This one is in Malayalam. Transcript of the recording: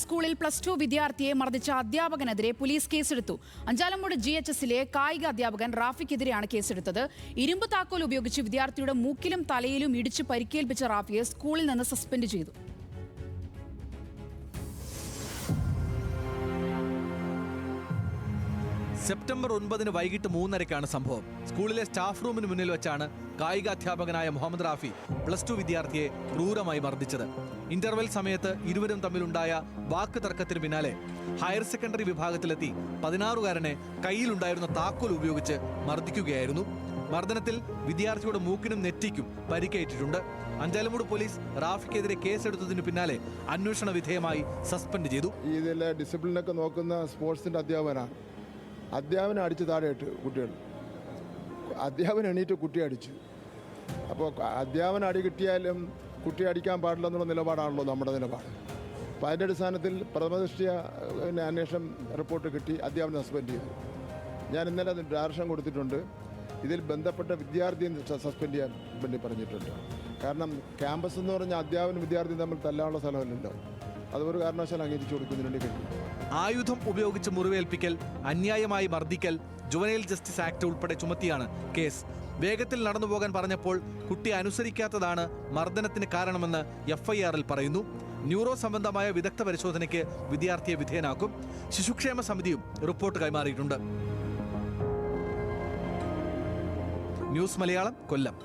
സ്കൂളിൽ +2 വിദ്യാർത്ഥിയെ മർദ്ദിച്ച അധ്യാപകനെതിരെ പോലീസ് കേസെടുത്തു. അഞ്ചാലമൂട് GHSലെ കായിക അധ്യാപകൻ റാഫിക്കെതിരെയാണ് കേസെടുത്തത്. ഇരുമ്പ് താക്കോൽ ഉപയോഗിച്ച് വിദ്യാർത്ഥിയുടെ മൂക്കിലും തലയിലും ഇടിച്ച് പരിക്കേൽപ്പിച്ച റാഫിയെ സ്കൂളിൽ നിന്ന് സസ്പെൻഡ് ചെയ്തു. സെപ്റ്റംബർ 9 വൈകിട്ട് 3:30-ക്കാണ് സംഭവം. സ്കൂളിലെ സ്റ്റാഫ് റൂമിന് മുന്നിൽ വെച്ചാണ് കായികാധ്യാപകനായ മുഹമ്മദ് റാഫി +2 വിദ്യാർത്ഥിയെ ക്രൂരമായി മർദ്ദിച്ചത്. ഇന്റർവെൽ സമയത്ത് ഇരുവരും തമ്മിലുണ്ടായ വാക്ക് തർക്കത്തിന് പിന്നാലെ ഹയർ സെക്കൻഡറി വിഭാഗത്തിലെത്തി 16-കാരനെ കയ്യിലുണ്ടായിരുന്ന താക്കോൽ ഉപയോഗിച്ച് മർദ്ദിക്കുകയായിരുന്നു. മർദ്ദനത്തിൽ വിദ്യാർത്ഥിയുടെ മൂക്കിനും നെറ്റിക്കും പരിക്കേറ്റിട്ടുണ്ട്. അഞ്ചാലമൂട് പോലീസ് റാഫിക്കെതിരെ കേസെടുത്തതിനു പിന്നാലെ അന്വേഷണ വിധേയമായി സസ്പെൻഡ് ചെയ്തു. ഇതിലെ ഡിസിപ്ലിനൊക്കെ നോക്കുന്ന സ്പോർട്സിന്റെ അധ്യാപകനാണ്. അധ്യാപനം അടിച്ച് താഴെയിട്ട് കുട്ടികൾ, അധ്യാപനം എണീറ്റ് കുട്ടി അടിച്ചു. അപ്പോൾ അധ്യാപനം അടി കിട്ടിയാലും കുട്ടി അടിക്കാൻ പാടില്ല എന്നുള്ള നിലപാടാണല്ലോ നമ്മുടെ നിലപാട്. അപ്പോൾ അതിൻ്റെ അടിസ്ഥാനത്തിൽ പ്രഥമദൃഷ്ട്യാ അന്വേഷണം റിപ്പോർട്ട് കിട്ടി അധ്യാപനം സസ്പെൻഡ് ചെയ്തു. ഞാൻ ഇന്നലെ ഡയറക്ഷൻ കൊടുത്തിട്ടുണ്ട്. ഇതിൽ ബന്ധപ്പെട്ട വിദ്യാർത്ഥിയെ സസ്പെൻഡ് ചെയ്യാൻ വേണ്ടി പറഞ്ഞിട്ടുണ്ട്. കാരണം ക്യാമ്പസ് എന്ന് പറഞ്ഞാൽ അധ്യാപനം വിദ്യാർത്ഥിയും തമ്മിൽ തല്ലാനുള്ള സ്ഥലമല്ലല്ലോ. അതൊരു കാരണവശാലും അംഗീകരിച്ചു കൊടുക്കുന്നതിന് വേണ്ടി കഴിയും. ആയുധം ഉപയോഗിച്ച് മുറിവേൽപ്പിക്കൽ, അന്യായമായി മർദ്ദിക്കൽ, ജുവനൈൽ ജസ്റ്റിസ് ആക്ട് ഉൾപ്പെടെ ചുമത്തിയാണ് കേസ്. വേഗത്തിൽ നടന്നുപോകാൻ പറഞ്ഞപ്പോൾ കുട്ടി അനുസരിക്കാത്തതാണ് മർദ്ദനത്തിന് കാരണമെന്ന് FIR-ൽ പറയുന്നു. ന്യൂറോ സംബന്ധമായ വിദഗ്ധ പരിശോധനയ്ക്ക് വിദ്യാർത്ഥിയെ വിധേയനാക്കും. ശിശുക്ഷേമ സമിതിയും റിപ്പോർട്ട് കൈമാറിയിട്ടുണ്ട്. ന്യൂസ് മലയാളം, കൊല്ലം.